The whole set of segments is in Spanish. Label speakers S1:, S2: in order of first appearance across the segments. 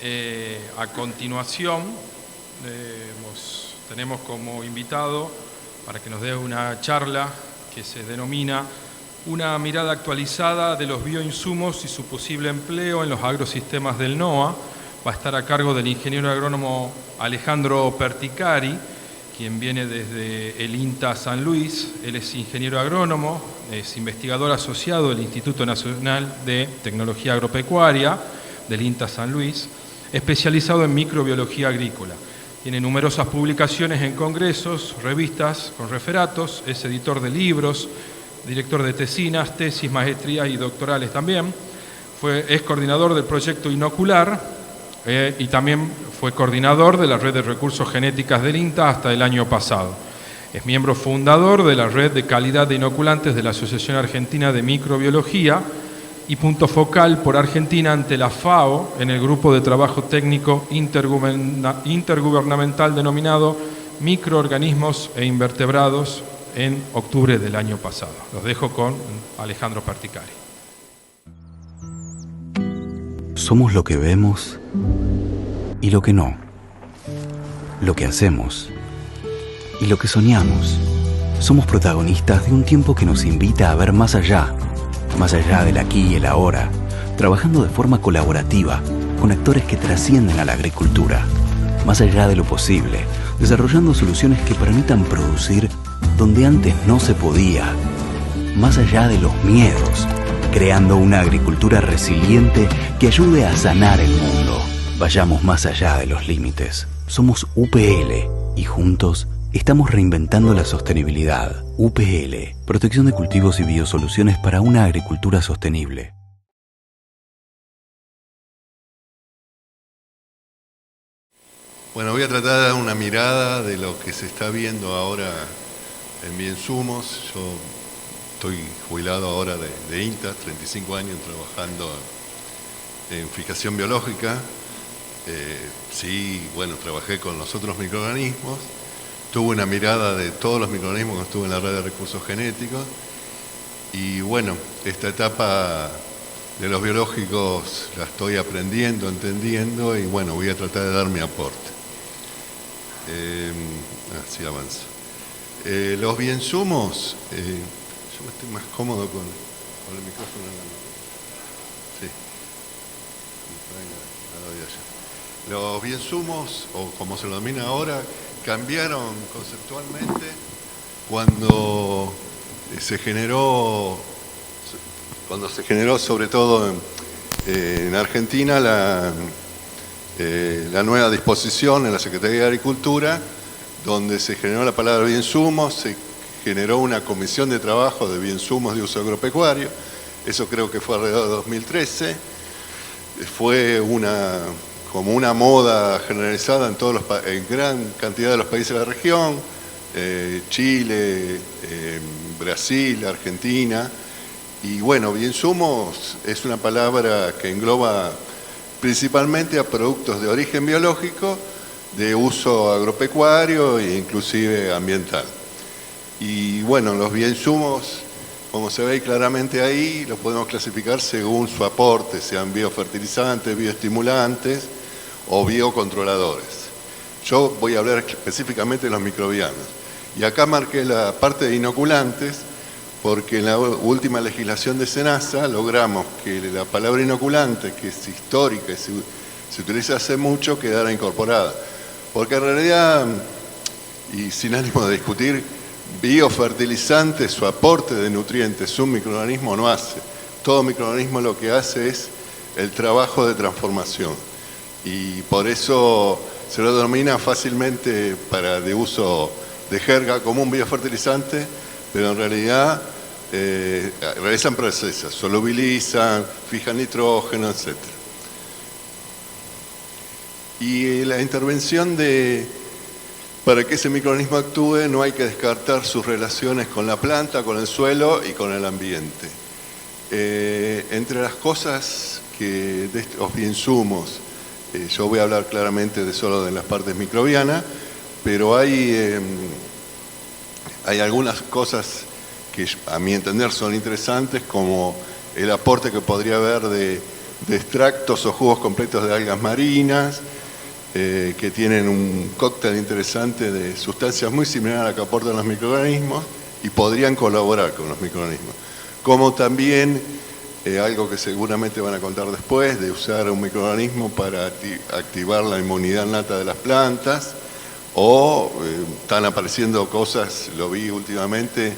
S1: A continuación, tenemos como invitado para que nos dé una charla que se denomina Una mirada actualizada de los bioinsumos y su posible empleo en los agrosistemas del NOA. Va a estar a cargo del ingeniero agrónomo Alejandro Perticari, quien viene desde el INTA San Luis. Él es ingeniero agrónomo, es investigador asociado del Instituto Nacional de Tecnología Agropecuaria del INTA San Luis, especializado en microbiología agrícola. Tiene numerosas publicaciones en congresos, revistas con referatos, es editor de libros, director de tesinas, tesis, maestrías y doctorales también. Es coordinador del proyecto Inocular y también fue coordinador de la red de recursos genéticas del INTA hasta el año pasado. Es miembro fundador de la red de calidad de inoculantes de la Asociación Argentina de Microbiología y punto focal por Argentina ante la FAO en el grupo de trabajo técnico intergubernamental denominado Microorganismos e Invertebrados en octubre del año pasado. Los dejo con Alejandro Perticari.
S2: Somos lo que vemos y lo que no, lo que hacemos y lo que soñamos. Somos protagonistas de un tiempo que nos invita a ver más allá del aquí y el ahora, trabajando de forma colaborativa con actores que trascienden a la agricultura, más allá de lo posible, desarrollando soluciones que permitan producir donde antes no se podía, más allá de los miedos, creando una agricultura resiliente que ayude a sanar el mundo. Vayamos más allá de los límites. Somos UPL y juntos estamos reinventando la sostenibilidad. UPL, protección de cultivos y biosoluciones para una agricultura sostenible.
S3: Bueno, voy a tratar de dar una mirada de lo que se está viendo ahora en bioinsumos. Yo estoy jubilado ahora de INTA, 35 años trabajando en fijación biológica. Sí, bueno, trabajé con los otros microorganismos. Tuve una mirada de todos los microorganismos que estuve en la red de recursos genéticos. Y bueno, esta etapa de los biológicos la estoy aprendiendo, entendiendo, y bueno, voy a tratar de dar mi aporte. Así avanza. Los bioinsumos, yo estoy más cómodo con el micrófono en la mano. Sí. Los bioinsumos, o como se lo denomina ahora, cambiaron conceptualmente cuando se generó sobre todo en Argentina la nueva disposición en la Secretaría de Agricultura, donde se generó la palabra bioinsumos, se generó una comisión de trabajo de bioinsumos de uso agropecuario. Eso creo que fue alrededor de 2013. Fue como una moda generalizada en gran cantidad de los países de la región, Chile, Brasil, Argentina. Y bueno, bioinsumos es una palabra que engloba principalmente a productos de origen biológico, de uso agropecuario e inclusive ambiental. Y bueno, los bioinsumos, como se ve claramente ahí, los podemos clasificar según su aporte, sean biofertilizantes, bioestimulantes o biocontroladores. Yo voy a hablar específicamente de los microbianos. Y acá marqué la parte de inoculantes, porque en la última legislación de SENASA logramos que la palabra inoculante, que es histórica y se utiliza hace mucho, quedara incorporada. Porque en realidad, y sin ánimo de discutir, biofertilizante, su aporte de nutrientes, un microorganismo no hace. Todo microorganismo lo que hace es el trabajo de transformación. Y por eso se lo denomina fácilmente de uso de jerga como un biofertilizante, pero en realidad realizan procesos, solubilizan, fijan nitrógeno, etc. Y la intervención para que ese microorganismo actúe no hay que descartar sus relaciones con la planta, con el suelo y con el ambiente. Entre las cosas de estos bioinsumos, yo voy a hablar claramente solo de las partes microbianas, pero hay algunas cosas que a mi entender son interesantes, como el aporte que podría haber de de extractos o jugos completos de algas marinas, que tienen un cóctel interesante de sustancias muy similares a la que aportan los microorganismos y podrían colaborar con los microorganismos. Como también, algo que seguramente van a contar después, de usar un microorganismo para activar la inmunidad innata de las plantas, o están apareciendo cosas, lo vi últimamente,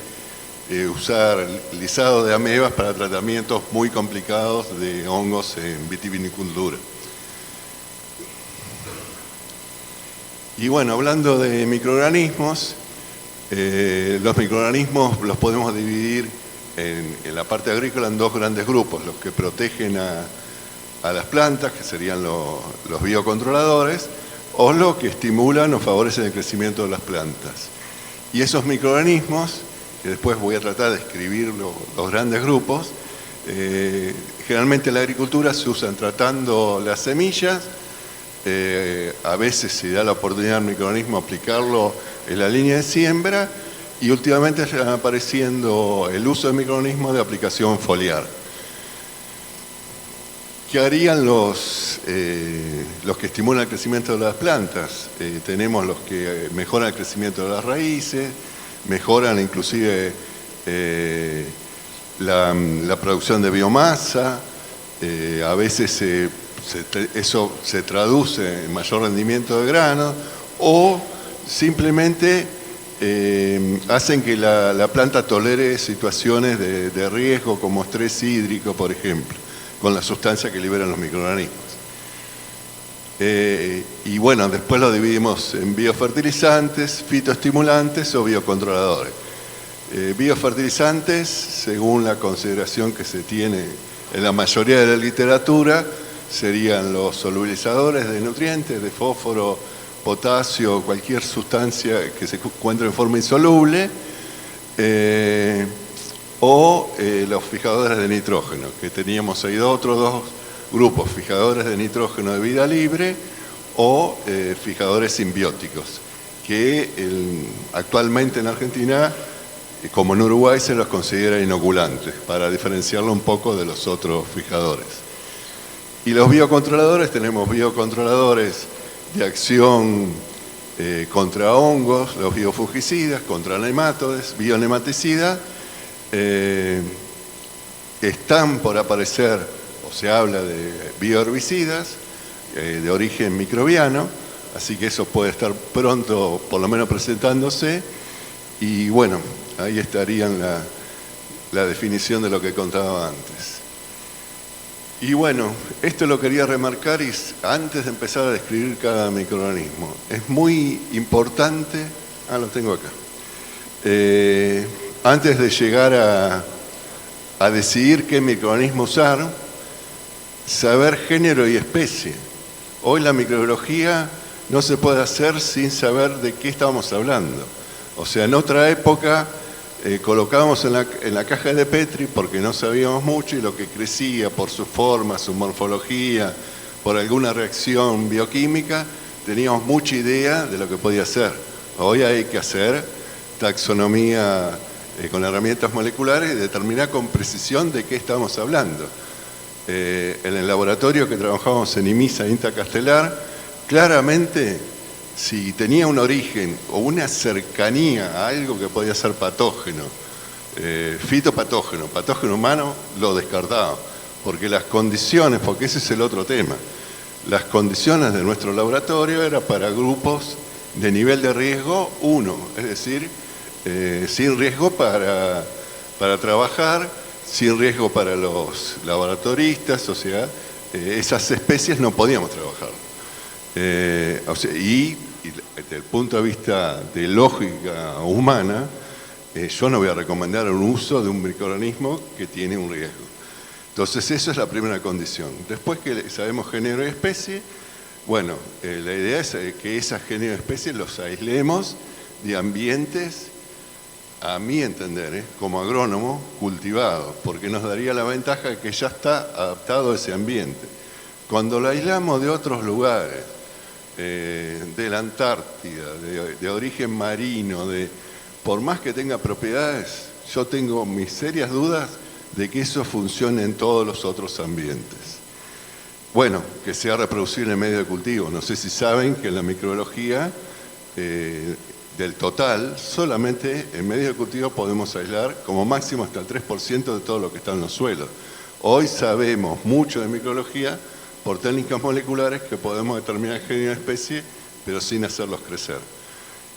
S3: usar lisado de amebas para tratamientos muy complicados de hongos en vitivinicultura. Y bueno, hablando de microorganismos, los microorganismos los podemos dividir en la parte agrícola en dos grandes grupos: los que protegen a las plantas, que serían los biocontroladores, o los que estimulan o favorecen el crecimiento de las plantas. Y esos microorganismos, que después voy a tratar de describir los grandes grupos, generalmente en la agricultura se usan tratando las semillas. A veces se da la oportunidad al microorganismo aplicarlo en la línea de siembra, y últimamente están apareciendo el uso de microorganismos de aplicación foliar. ¿Qué harían los que estimulan el crecimiento de las plantas? Tenemos los que mejoran el crecimiento de las raíces, mejoran inclusive la producción de biomasa, a veces eso se traduce en mayor rendimiento de grano, o simplemente hacen que la planta tolere situaciones de riesgo como estrés hídrico, por ejemplo, con la sustancia que liberan los microorganismos. Y bueno, después lo dividimos en biofertilizantes, fitoestimulantes o biocontroladores. Biofertilizantes, según la consideración que se tiene en la mayoría de la literatura, serían los solubilizadores de nutrientes, de fósforo, potasio, cualquier sustancia que se encuentre en forma insoluble, o los fijadores de nitrógeno, que teníamos ahí otros dos grupos: fijadores de nitrógeno de vida libre o fijadores simbióticos, que actualmente en Argentina, como en Uruguay, se los considera inoculantes, para diferenciarlo un poco de los otros fijadores. Y los biocontroladores, tenemos biocontroladores de acción contra hongos, los biofungicidas, contra nematodes, bionematicidas. Están por aparecer, o se habla de bioherbicidas de origen microbiano, así que eso puede estar pronto, por lo menos presentándose. Y bueno, ahí estarían la definición de lo que contaba antes. Y bueno, esto lo quería remarcar, y antes de empezar a describir cada microorganismo, es muy importante, lo tengo acá, antes de llegar a decidir qué microorganismo usar, saber género y especie. Hoy la microbiología no se puede hacer sin saber de qué estábamos hablando. O sea, en otra época colocábamos en la caja de Petri porque no sabíamos mucho, y lo que crecía por su forma, su morfología, por alguna reacción bioquímica, teníamos mucha idea de lo que podía ser. Hoy hay que hacer taxonomía con herramientas moleculares y determinar con precisión de qué estamos hablando. En el laboratorio que trabajamos en IMISA, INTA Castelar, claramente, si tenía un origen o una cercanía a algo que podía ser patógeno, fitopatógeno, patógeno humano, lo descartaba, porque las condiciones, porque ese es el otro tema, las condiciones de nuestro laboratorio eran para grupos de nivel de riesgo 1, es decir, sin riesgo para trabajar, sin riesgo para los laboratoristas, o sea, esas especies no podíamos trabajar. Y desde el punto de vista de lógica humana, yo no voy a recomendar el uso de un microorganismo que tiene un riesgo. Entonces, eso es la primera condición. Después que sabemos género y especie, bueno, la idea es que esas género y especies los aislemos de ambientes, a mi entender, como agrónomo, cultivados, porque nos daría la ventaja de que ya está adaptado a ese ambiente. Cuando lo aislamos de otros lugares, de la Antártida, de origen marino, por más que tenga propiedades, yo tengo mis serias dudas de que eso funcione en todos los otros ambientes. bueno, que sea reproducible en medio de cultivo. No sé si saben que en la microbiología del total, solamente en medio de cultivo podemos aislar como máximo hasta el 3% de todo lo que está en los suelos. Hoy sabemos mucho de microbiología por técnicas moleculares que podemos determinar el genio de una especie, pero sin hacerlos crecer.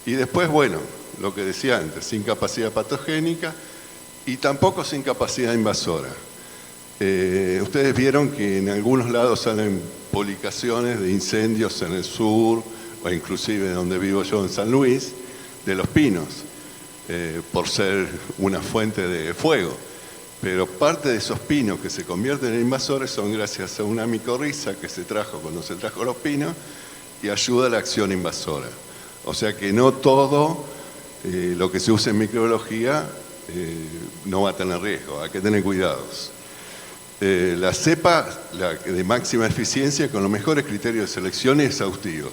S3: Y después, bueno, lo que decía antes, sin capacidad patogénica y tampoco sin capacidad invasora. Ustedes vieron que en algunos lados salen publicaciones de incendios en el sur, o inclusive donde vivo yo en San Luis, de los pinos, por ser una fuente de fuego. Pero parte de esos pinos que se convierten en invasores son gracias a una micorriza que se trajo cuando se trajo los pinos y ayuda a la acción invasora. O sea que no todo lo que se usa en microbiología no va a tener riesgo, hay que tener cuidados. La cepa de máxima eficiencia con los mejores criterios de selección y exhaustivos,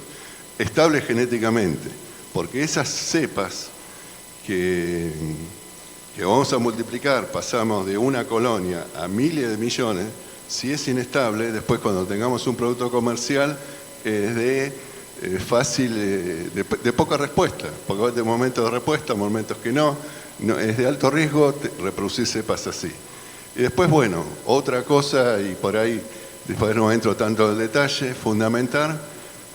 S3: estable genéticamente, porque esas cepas que vamos a multiplicar, pasamos de una colonia a miles de millones, si es inestable, después cuando tengamos un producto comercial es de poca respuesta, porque va a tener momentos de respuesta, momentos que no, es de alto riesgo reproducir cepas así. Y después, bueno, otra cosa, y por ahí después no entro tanto en el detalle, fundamental,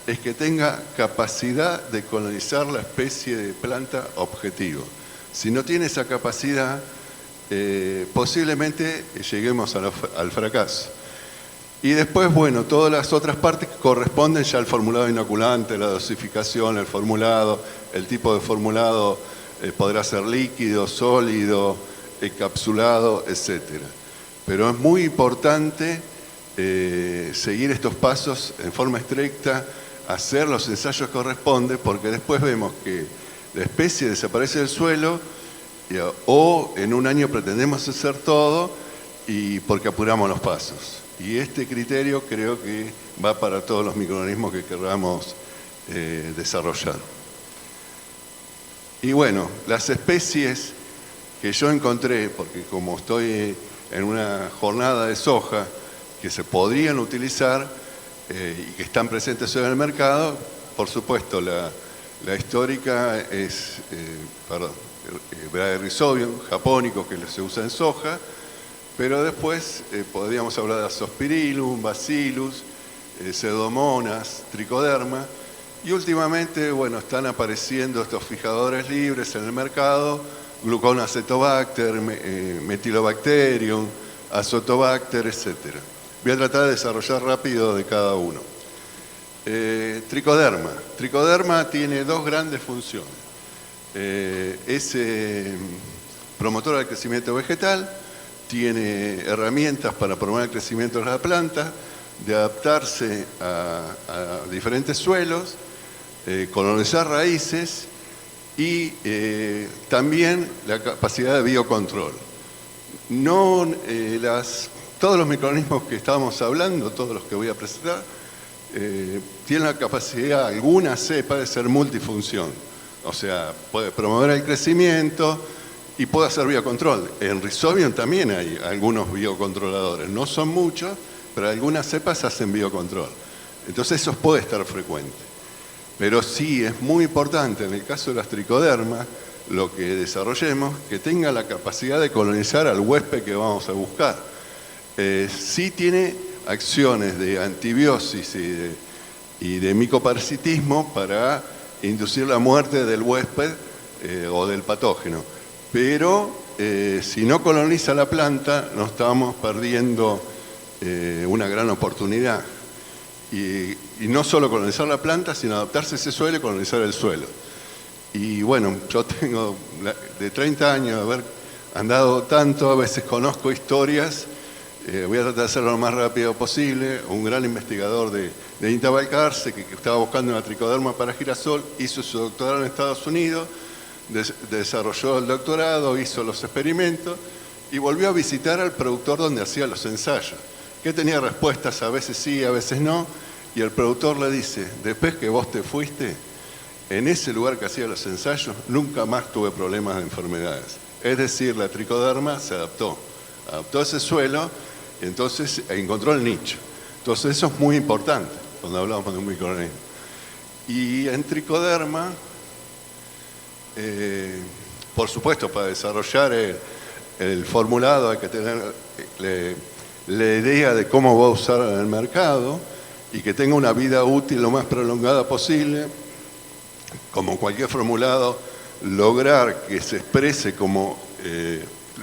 S3: es que tenga capacidad de colonizar la especie de planta objetivo. Si no tiene esa capacidad, posiblemente lleguemos al fracaso. Y después, bueno, todas las otras partes corresponden ya al formulado inoculante, la dosificación, el formulado, el tipo de formulado podrá ser líquido, sólido, encapsulado, etc. Pero es muy importante seguir estos pasos en forma estricta, hacer los ensayos que corresponden, porque después vemos que la especie desaparece del suelo o en un año pretendemos hacer todo y porque apuramos los pasos. Y este criterio creo que va para todos los microorganismos que queramos desarrollar. Y bueno, las especies que yo encontré, porque como estoy en una jornada de soja que se podrían utilizar y que están presentes en el mercado, por supuesto la histórica es Bradyrhizobium japónico, que se usa en soja, pero después podríamos hablar de Azospirillum, Bacillus, Pseudomonas, Trichoderma, y últimamente, bueno, están apareciendo estos fijadores libres en el mercado, Gluconacetobacter, Metilobacterium, Azotobacter, etc. Voy a tratar de desarrollar rápido de cada uno. Trichoderma. Trichoderma tiene dos grandes funciones. Es promotora del crecimiento vegetal, tiene herramientas para promover el crecimiento de la planta, de adaptarse a diferentes suelos, colonizar raíces y también la capacidad de biocontrol. Todos los microorganismos que estábamos hablando, todos los que voy a presentar, tienen la capacidad, alguna cepa, de ser multifunción. O sea, puede promover el crecimiento y puede hacer biocontrol. En Rhizobium también hay algunos biocontroladores, no son muchos, pero algunas cepas hacen biocontrol. Entonces eso puede estar frecuente. Pero sí es muy importante, en el caso de las tricodermas, lo que desarrollemos, que tenga la capacidad de colonizar al huésped que vamos a buscar. Sí tiene acciones de antibiosis y de micoparasitismo para inducir la muerte del huésped o del patógeno. Pero si no coloniza la planta, nos estamos perdiendo una gran oportunidad. Y no solo colonizar la planta, sino adaptarse a ese suelo y colonizar el suelo. Y bueno, yo tengo de 30 años de haber andado tanto, a veces conozco historias, voy a tratar de hacerlo lo más rápido posible. Un gran investigador de INTA Balcarce, que estaba buscando una tricoderma para girasol, hizo su doctorado en Estados Unidos, desarrolló el doctorado, hizo los experimentos y volvió a visitar al productor donde hacía los ensayos, que tenía respuestas a veces sí, a veces no, y el productor le dice: después que vos te fuiste, en ese lugar que hacía los ensayos, nunca más tuve problemas de enfermedades. Es decir, la tricoderma se adaptó a ese suelo, y entonces encontró el nicho. Entonces eso es muy importante cuando hablamos de un microorganismo. Y en tricoderma, por supuesto, para desarrollar el formulado hay que tener la idea de cómo va a usar en el mercado y que tenga una vida útil lo más prolongada posible. Como cualquier formulado, lograr que se exprese como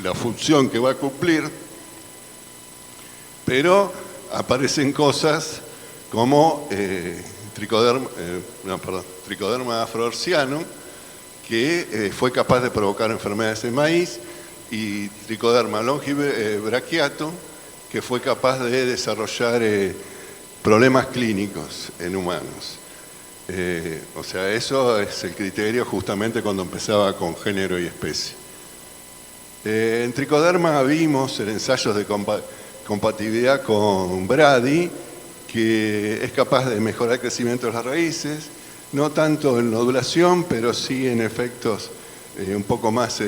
S3: la función que va a cumplir, pero aparecen cosas como Tricoderma afroorsianum, que fue capaz de provocar enfermedades en maíz, y Tricoderma longibrachiatum, que fue capaz de desarrollar problemas clínicos en humanos. O sea, eso es el criterio justamente cuando empezaba con género y especie. En Tricoderma vimos en ensayos de compatibilidad con Brady que es capaz de mejorar el crecimiento de las raíces, no tanto en nodulación, pero sí en efectos un poco más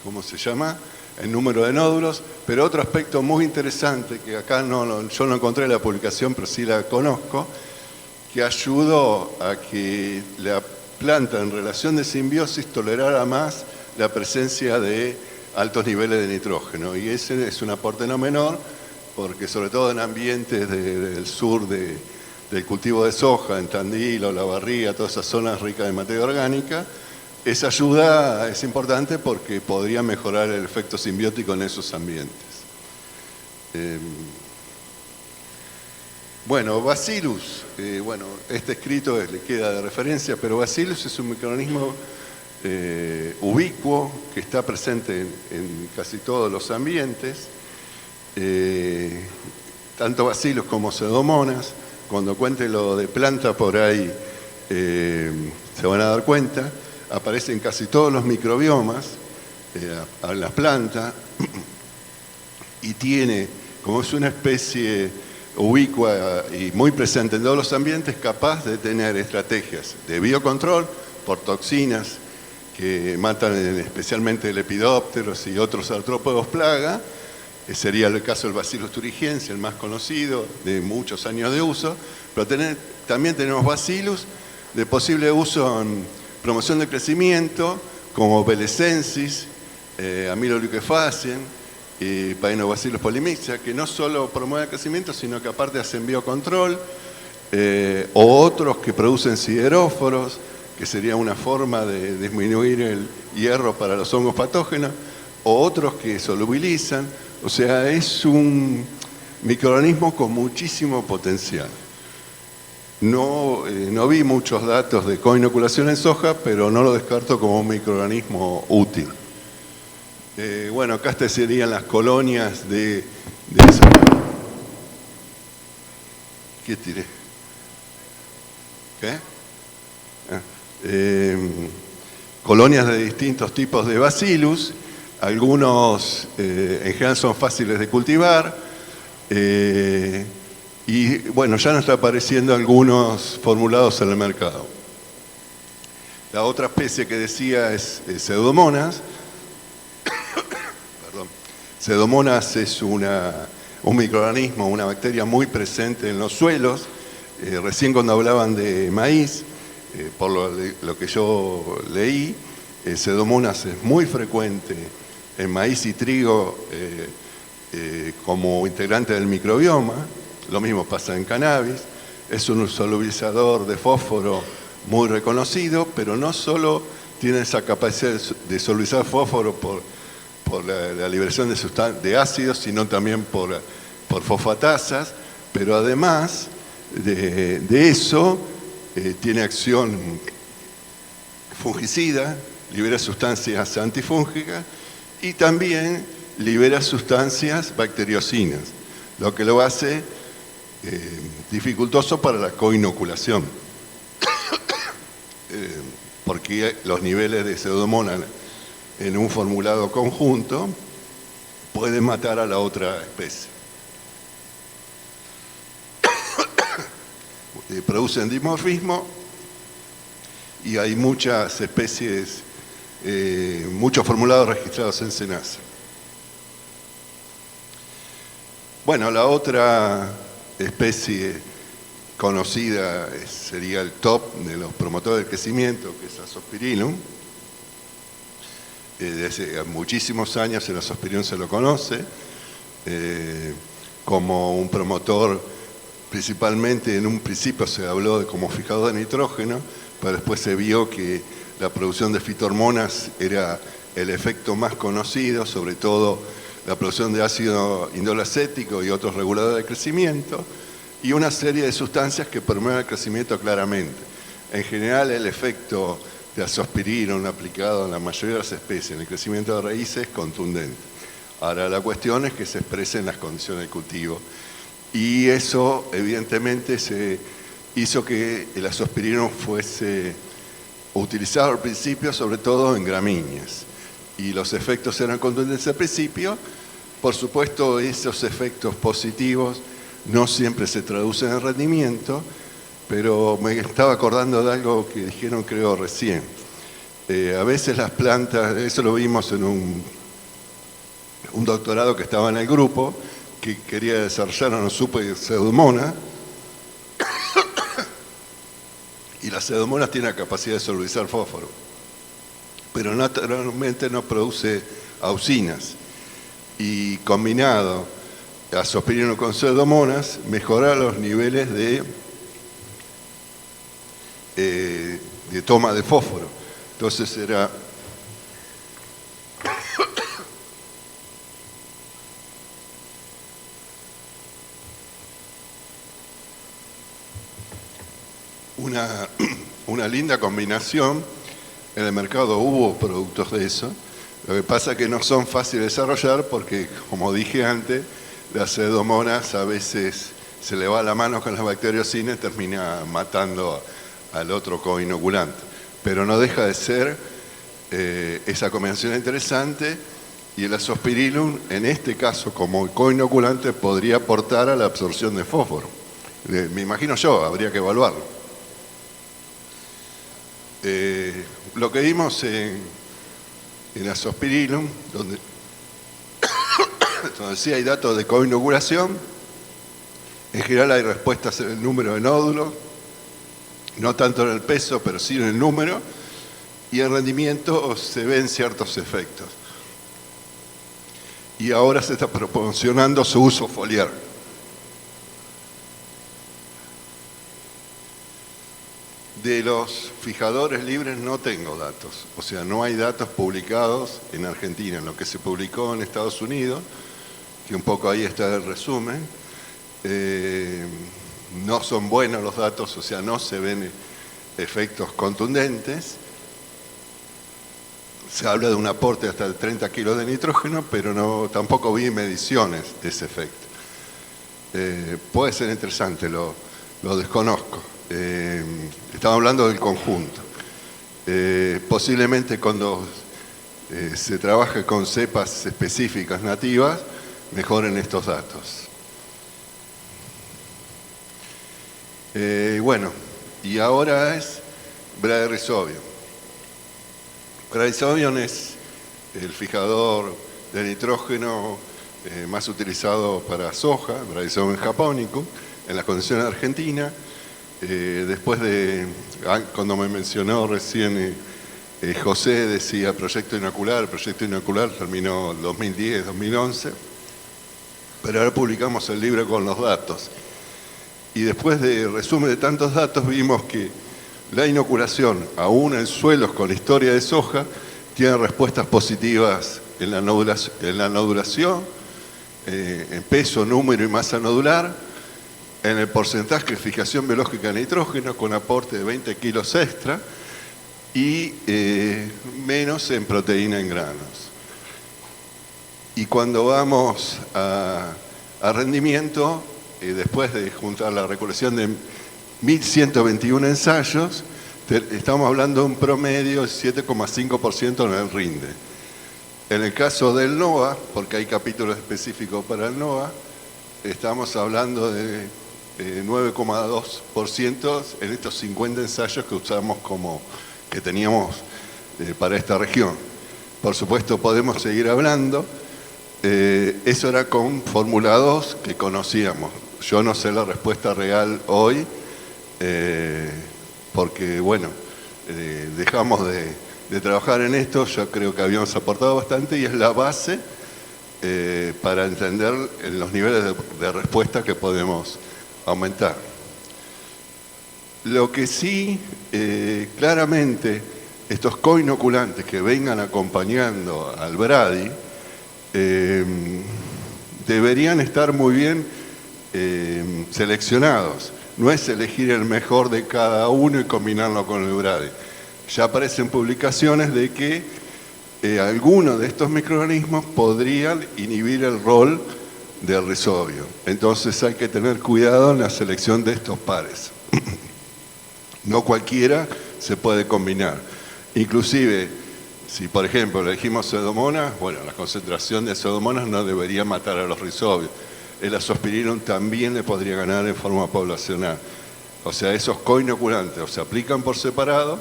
S3: ¿cómo se llama?, el número de nódulos. Pero otro aspecto muy interesante, que acá yo no encontré la publicación, pero sí la conozco, que ayudó a que la planta en relación de simbiosis tolerara más la presencia de altos niveles de nitrógeno. Y ese es un aporte no menor, porque sobre todo en ambientes del sur del cultivo de soja, en Tandil, Olavarría, todas esas zonas ricas de materia orgánica, esa ayuda es importante porque podría mejorar el efecto simbiótico en esos ambientes. Bueno, Bacillus, este escrito le queda de referencia, pero Bacillus es un microorganismo ubicuo que está presente en casi todos los ambientes, tanto Bacillus como Pseudomonas. Cuando cuente lo de planta por ahí se van a dar cuenta. Aparecen casi todos los microbiomas a la planta y tiene, como es una especie ubicua y muy presente en todos los ambientes, capaz de tener estrategias de biocontrol por toxinas que matan especialmente lepidópteros y otros artrópodos plaga. Sería el caso del Bacillus thuringiensis, el más conocido, de muchos años de uso, pero también tenemos Bacillus de posible uso en promoción del crecimiento, como Belesensis, Amyloliquefacien y Paenobacillus polymyxa, que no solo promueven el crecimiento, sino que aparte hacen biocontrol, o otros que producen sideróforos, que sería una forma de disminuir el hierro para los hongos patógenos, o otros que solubilizan. O sea, es un microorganismo con muchísimo potencial. No vi muchos datos de coinoculación en soja, pero no lo descarto como un microorganismo útil. Bueno, acá estas serían las colonias de esa... ¿Qué tiré? ¿Qué? Colonias de distintos tipos de Bacillus. Algunos en general son fáciles de cultivar. Y bueno, ya nos está apareciendo algunos formulados en el mercado. La otra especie que decía es Pseudomonas. Perdón. Pseudomonas es un microorganismo, una bacteria muy presente en los suelos. Recién cuando hablaban de maíz, por lo que yo leí, Pseudomonas es muy frecuente en maíz y trigo como integrante del microbioma. Lo mismo pasa en cannabis. Es un solubilizador de fósforo muy reconocido, pero no solo tiene esa capacidad de solubilizar fósforo por la liberación de ácidos, sino también por fosfatasas, pero además de eso tiene acción fungicida, libera sustancias antifúngicas y también libera sustancias bacteriocinas, lo que lo hace dificultoso para la coinoculación, porque los niveles de Pseudomonas en un formulado conjunto pueden matar a la otra especie. Producen dimorfismo y hay muchas especies, muchos formulados registrados en SENASA. Bueno, la otra especie conocida sería el top de los promotores del crecimiento, que es Azospirillum. Desde hace muchísimos años el Azospirillum se lo conoce como un promotor, principalmente en un principio se habló de como fijador de nitrógeno, pero después se vio que la producción de fitohormonas era el efecto más conocido, sobre todo la producción de ácido indolacético y otros reguladores de crecimiento, y una serie de sustancias que promueven el crecimiento claramente. En general, el efecto de Azospirillum aplicado en la mayoría de las especies en el crecimiento de raíces es contundente. Ahora, la cuestión es que se exprese en las condiciones de cultivo, y eso evidentemente se hizo que el Azospirillum fuese utilizado al principio, sobre todo en gramíneas, y los efectos eran contundentes al principio. Por supuesto, esos efectos positivos no siempre se traducen en rendimiento, pero me estaba acordando de algo que dijeron, creo, recién. A veces las plantas, eso lo vimos en un doctorado que estaba en el grupo, que quería desarrollar una pseudomonas, y las pseudomonas tienen la capacidad de solubilizar fósforo, pero naturalmente no produce auxinas, y combinado Azospirillum con pseudomonas mejora los niveles de toma de fósforo. Entonces era una linda combinación. En el mercado hubo productos de eso. Lo que pasa es que no son fáciles de desarrollar porque, como dije antes, las pseudomonas a veces se le va la mano con las bacteriocinas y termina matando al otro coinoculante. Pero no deja de ser esa combinación interesante, y el Azospirillum, en este caso, como coinoculante, podría aportar a la absorción de fósforo. Me imagino yo, habría que evaluarlo. Lo que vimos en Azospirillum, donde sí hay datos de coinoculación, en general hay respuestas en el número de nódulos, no tanto en el peso, pero sí en el número, y en rendimiento se ven ciertos efectos. Y ahora se está proporcionando su uso foliar. De los fijadores libres no tengo datos, o sea, no hay datos publicados en Argentina. En lo que se publicó en Estados Unidos, que un poco ahí está el resumen, no son buenos los datos, o sea, no se ven efectos contundentes. Se habla de un aporte hasta de 30 kilos de nitrógeno, pero tampoco vi mediciones de ese efecto. Puede ser interesante, lo desconozco. Estamos hablando del conjunto. Posiblemente cuando se trabaje con cepas específicas nativas, mejoren estos datos. Bueno, y ahora es Bradyrhizobium. Bradyrhizobium es el fijador de nitrógeno más utilizado para soja, Bradyrhizobium japonicum, en las condiciones argentinas. Después de, cuando me mencionó recién José, decía proyecto inocular. El proyecto inocular terminó en 2010, 2011, pero ahora publicamos el libro con los datos. Y después de resumen de tantos datos, vimos que la inoculación, aún en suelos con historia de soja, tiene respuestas positivas en la nodulación, en peso, número y masa nodular, en el porcentaje de fijación biológica de nitrógeno con aporte de 20 kilos extra y menos en proteína en granos. Y cuando vamos a rendimiento, después de juntar la recolección de 1.121 ensayos, estamos hablando de un promedio de 7,5% en el rinde. En el caso del NOA, porque hay capítulos específicos para el NOA, estamos hablando de 9,2% en estos 50 ensayos que usamos que teníamos para esta región. Por supuesto podemos seguir hablando. eso era con formulados que conocíamos. Yo no sé la respuesta real hoy, porque bueno, dejamos de trabajar en esto. Yo creo que habíamos aportado bastante y es la base para entender los niveles de respuesta que podemos aumentar. Lo que sí, claramente, estos coinoculantes que vengan acompañando al Brady deberían estar muy bien seleccionados. No es elegir el mejor de cada uno y combinarlo con el Brady. Ya aparecen publicaciones de que algunos de estos microorganismos podrían inhibir el rol del rizobio. Entonces hay que tener cuidado en la selección de estos pares. No cualquiera se puede combinar. Inclusive, si por ejemplo elegimos pseudomonas, bueno, la concentración de pseudomonas no debería matar a los rizobios. El azospirillum también le podría ganar en forma poblacional. O sea, esos coinoculantes o se aplican por separado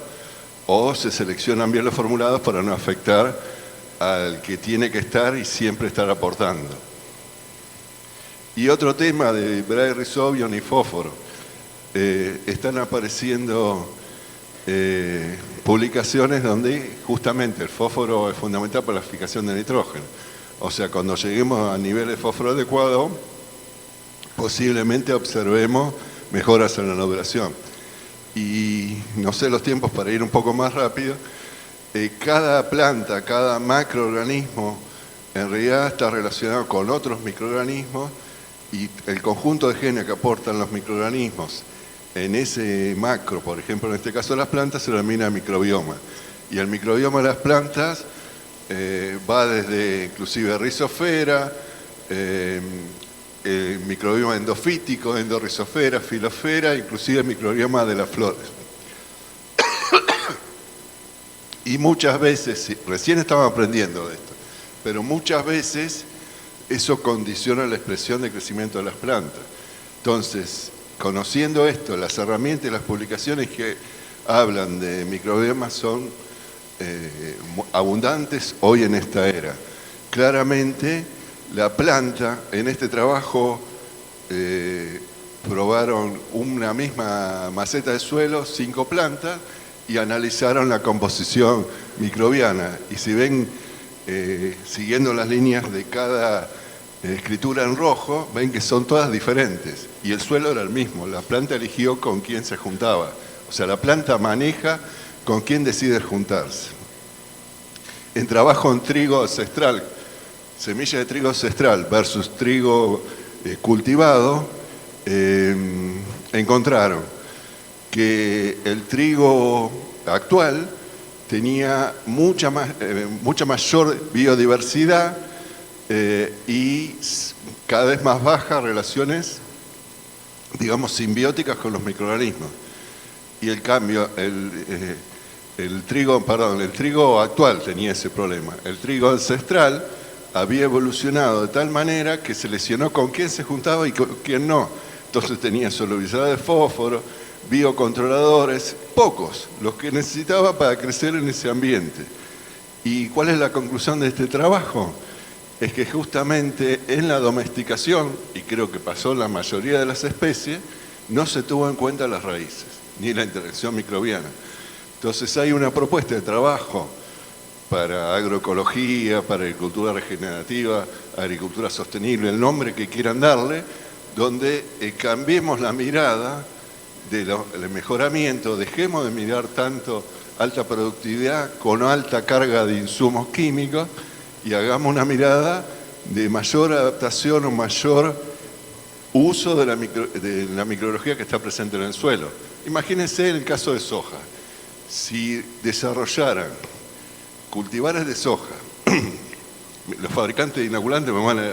S3: o se seleccionan bien los formulados para no afectar al que tiene que estar y siempre estar aportando. Y otro tema de bradyrhizobio y fósforo. Están apareciendo publicaciones donde justamente el fósforo es fundamental para la fijación de nitrógeno. O sea, cuando lleguemos a nivel de fósforo adecuado, posiblemente observemos mejoras en la nodulación. Y no sé los tiempos para ir un poco más rápido, cada planta, cada macroorganismo en realidad está relacionado con otros microorganismos y el conjunto de genes que aportan los microorganismos en ese macro, por ejemplo en este caso las plantas, se denomina microbioma. Y el microbioma de las plantas va desde inclusive rizosfera, el microbioma endofítico, endorrizosfera, filosfera, inclusive el microbioma de las flores. Y muchas veces, recién estamos aprendiendo de esto, pero muchas veces eso condiciona la expresión de crecimiento de las plantas. Entonces, conociendo esto, las herramientas y las publicaciones que hablan de microbiomas son abundantes hoy en esta era. Claramente, la planta, en este trabajo probaron una misma maceta de suelo, 5 plantas, y analizaron la composición microbiana. Y si ven, siguiendo las líneas de cada escritura en rojo, ven que son todas diferentes. Y el suelo era el mismo, la planta eligió con quién se juntaba. O sea, la planta maneja con quién decide juntarse. En trabajo en trigo ancestral, semilla de trigo ancestral versus trigo cultivado, encontraron que el trigo actual tenía mucha mayor biodiversidad y cada vez más bajas relaciones, digamos, simbióticas con los microorganismos. Y el cambio, el trigo actual tenía ese problema. El trigo ancestral había evolucionado de tal manera que seleccionó con quién se juntaba y con quién no. Entonces tenía solubilidad de fósforo, biocontroladores, pocos, los que necesitaba para crecer en ese ambiente. ¿Y cuál es la conclusión de este trabajo? Es que justamente en la domesticación, y creo que pasó en la mayoría de las especies, no se tuvo en cuenta las raíces, ni la interacción microbiana. Entonces hay una propuesta de trabajo para agroecología, para agricultura regenerativa, agricultura sostenible, el nombre que quieran darle, donde cambiemos la mirada del mejoramiento, dejemos de mirar tanto alta productividad con alta carga de insumos químicos y hagamos una mirada de mayor adaptación o mayor uso de la microbiología que está presente en el suelo. Imagínense en el caso de soja, si desarrollaran cultivares de soja, los fabricantes de inoculantes me van a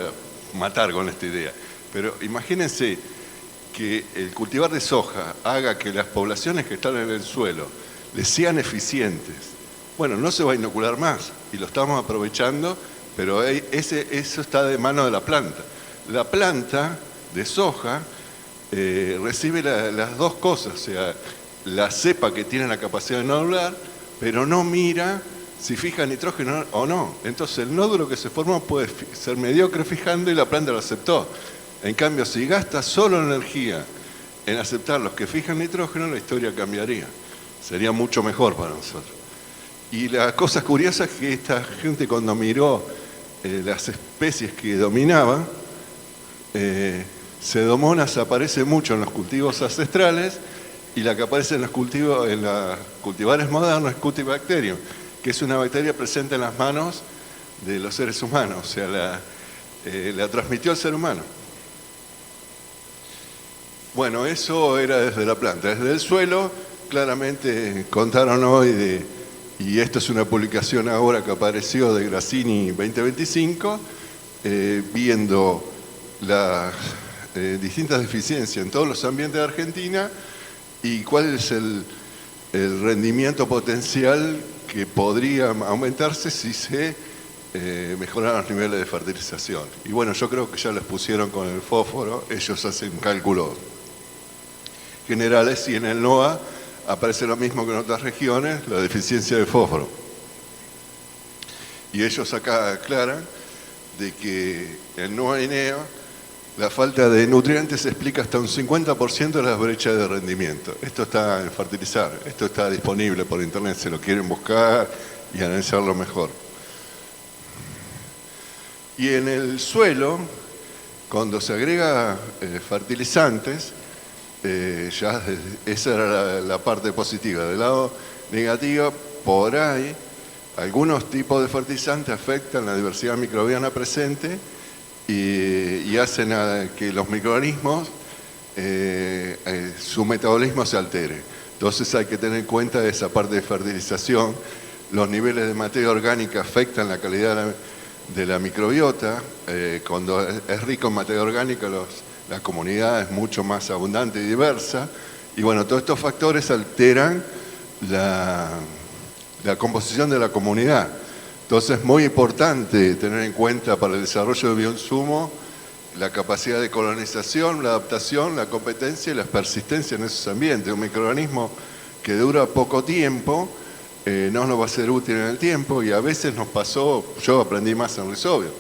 S3: matar con esta idea, pero imagínense que el cultivar de soja haga que las poblaciones que están en el suelo les sean eficientes. Bueno, no se va a inocular más y lo estamos aprovechando, pero eso está de mano de la planta. La planta de soja recibe las dos cosas, o sea, la cepa que tiene la capacidad de nodular, pero no mira si fija nitrógeno o no. Entonces el nódulo que se formó puede ser mediocre fijando y la planta lo aceptó. En cambio, si gasta solo energía en aceptar los que fijan nitrógeno, la historia cambiaría. Sería mucho mejor para nosotros. Y la cosa curiosa es que esta gente, cuando miró las especies que dominaban, Pseudomonas aparece mucho en los cultivos ancestrales, y la que aparece en los cultivares modernos es Cutibacterium, que es una bacteria presente en las manos de los seres humanos, o sea, la transmitió al ser humano. Bueno, eso era desde la planta. Desde el suelo, claramente contaron hoy y esto es una publicación ahora que apareció de Grassini 2025, viendo las distintas deficiencias en todos los ambientes de Argentina y cuál es el rendimiento potencial que podría aumentarse si se mejoraran los niveles de fertilización. Y bueno, yo creo que ya los pusieron con el fósforo, ellos hacen cálculos generales y en el NOA aparece lo mismo que en otras regiones, la deficiencia de fósforo. Y ellos acá aclaran de que en NOA y NEA la falta de nutrientes explica hasta un 50% de las brechas de rendimiento. Esto está en Fertilizar, esto está disponible por internet, se lo quieren buscar y analizarlo mejor. Y en el suelo, cuando se agrega fertilizantes, esa era la parte positiva. Del lado negativo, por ahí, algunos tipos de fertilizantes afectan la diversidad microbiana presente y hacen que los microorganismos, su metabolismo se altere. Entonces hay que tener en cuenta esa parte de fertilización. Los niveles de materia orgánica afectan la calidad de la microbiota. Cuando es rico en materia orgánica, la comunidad es mucho más abundante y diversa. Y bueno, todos estos factores alteran la composición de la comunidad. Entonces es muy importante tener en cuenta para el desarrollo de bioinsumo la capacidad de colonización, la adaptación, la competencia y la persistencia en esos ambientes. Un microorganismo que dura poco tiempo no nos va a ser útil en el tiempo, y a veces nos pasó, yo aprendí más en Rhizobium.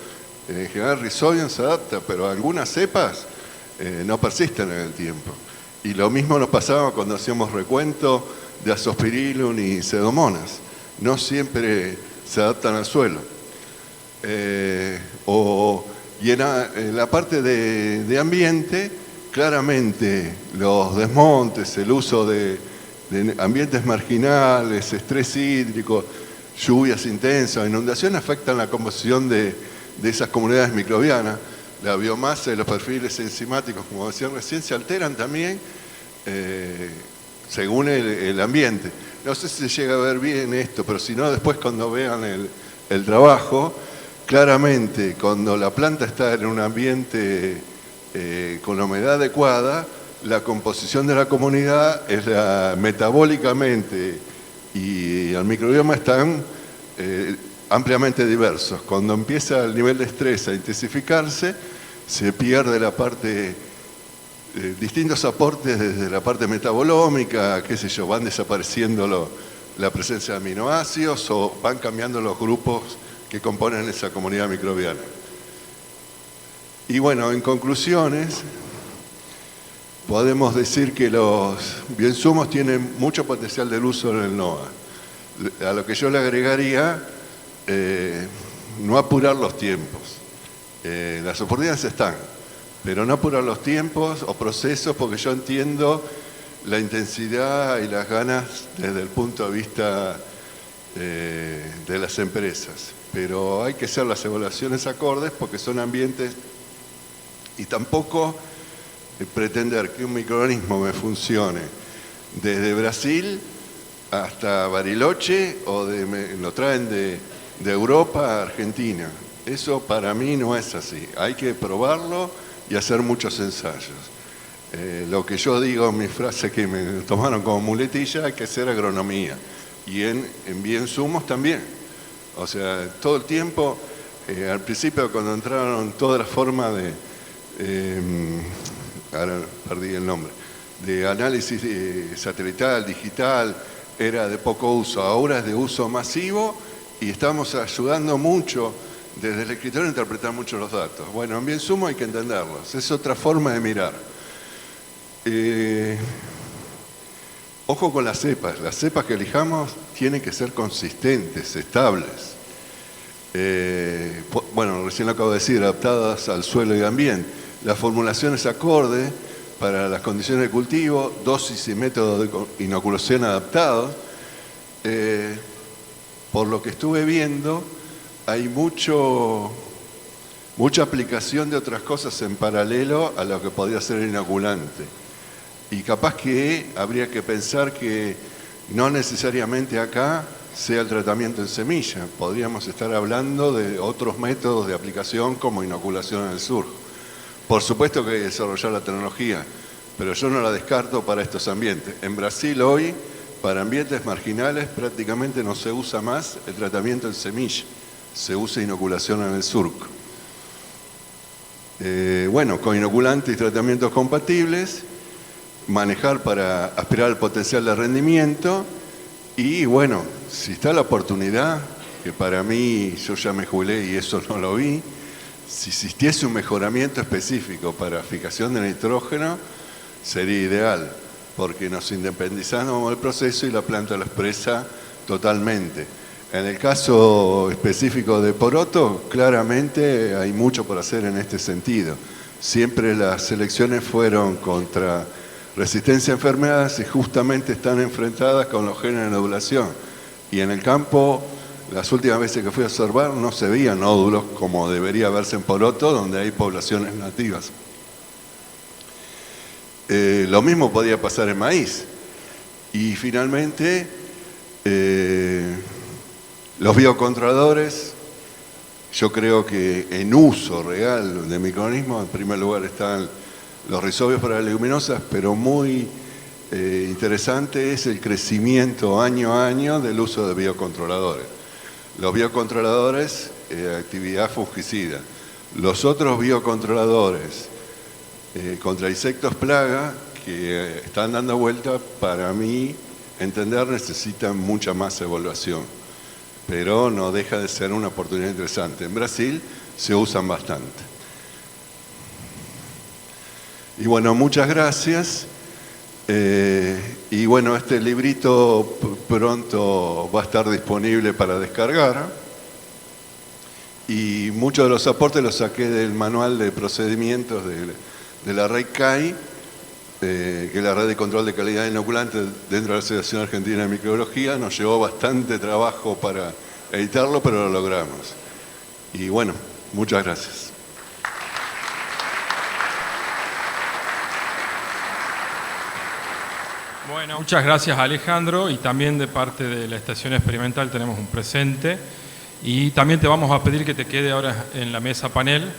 S3: En general Rhizobium se adapta, pero algunas cepas no persisten en el tiempo. Y lo mismo nos pasaba cuando hacíamos recuento de Azospirillum y Pseudomonas. No siempre se adaptan al suelo. Y en la parte de ambiente, claramente los desmontes, el uso de ambientes marginales, estrés hídrico, lluvias intensas, inundaciones, afectan la composición de esas comunidades microbianas. La biomasa y los perfiles enzimáticos, como decía recién, se alteran también según el ambiente. No sé si se llega a ver bien esto, pero si no, después cuando vean el trabajo, claramente cuando la planta está en un ambiente con la humedad adecuada, la composición de la comunidad es metabólicamente y el microbioma están ampliamente diversos. Cuando empieza el nivel de estrés a intensificarse, se pierde la parte, distintos aportes desde la parte metabolómica, qué sé yo, van desapareciendo la presencia de aminoácidos o van cambiando los grupos que componen esa comunidad microbiana. Y bueno, en conclusiones, podemos decir que los bioinsumos tienen mucho potencial del uso en el NOA. A lo que yo le agregaría, no apurar los tiempos. Las oportunidades están, pero no apurar los tiempos o procesos, porque yo entiendo la intensidad y las ganas desde el punto de vista de las empresas. Pero hay que hacer las evaluaciones acordes porque son ambientes, y tampoco pretender que un microorganismo me funcione desde Brasil hasta Bariloche o lo traen de Europa a Argentina. Eso para mí no es así. Hay que probarlo y hacer muchos ensayos. Lo que yo digo en mi frase que me tomaron como muletilla, hay que hacer agronomía. Y en bioinsumos también. O sea, todo el tiempo, al principio cuando entraron todas las formas ahora perdí el nombre, de análisis satelital, digital, era de poco uso. Ahora es de uso masivo y estamos ayudando mucho desde el escritorio a interpretar mucho los datos. Bueno, en Biensumo hay que entenderlos, es otra forma de mirar. Ojo con las cepas que elijamos tienen que ser consistentes, estables. Bueno, recién lo acabo de decir, adaptadas al suelo y ambiente. La formulación es acorde para las condiciones de cultivo, dosis y métodos de inoculación adaptados. Por lo que estuve viendo, hay mucha aplicación de otras cosas en paralelo a lo que podría ser el inoculante. Y capaz que habría que pensar que no necesariamente acá sea el tratamiento en semilla. Podríamos estar hablando de otros métodos de aplicación como inoculación en el surco. Por supuesto que hay que desarrollar la tecnología, pero yo no la descarto para estos ambientes. En Brasil hoy, para ambientes marginales, prácticamente no se usa más el tratamiento en semilla. Se usa inoculación en el surco. Bueno, con inoculantes y tratamientos compatibles, manejar para aspirar al potencial de rendimiento y bueno, si está la oportunidad, que para mí yo ya me jubilé y eso no lo vi, si existiese un mejoramiento específico para fijación de nitrógeno, sería ideal, porque nos independizamos del proceso y la planta lo expresa totalmente. En el caso específico de poroto, claramente hay mucho por hacer en este sentido. Siempre las selecciones fueron contra resistencia a enfermedades y justamente están enfrentadas con los genes de nodulación. Y en el campo, las últimas veces que fui a observar, no se veían nódulos como debería verse en poroto, donde hay poblaciones nativas. Lo mismo podía pasar en maíz. Y finalmente, los biocontroladores, yo creo que en uso real de microorganismos, en primer lugar están los rizobios para leguminosas, pero muy interesante es el crecimiento año a año del uso de biocontroladores. Los biocontroladores, actividad fungicida. Los otros biocontroladores contra insectos plaga que están dando vuelta, para mí, entender, necesitan mucha más evaluación. Pero no deja de ser una oportunidad interesante. En Brasil se usan bastante. Y bueno, muchas gracias. Y bueno, este librito pronto va a estar disponible para descargar. Y muchos de los aportes los saqué del manual de procedimientos de la red CAI, que es la red de control de calidad de inoculantes dentro de la Asociación Argentina de Microbiología. Nos llevó bastante trabajo para editarlo, pero lo logramos. Y bueno, muchas gracias.
S1: Bueno, muchas gracias Alejandro, y también de parte de la Estación Experimental tenemos un presente y también te vamos a pedir que te quede ahora en la mesa panel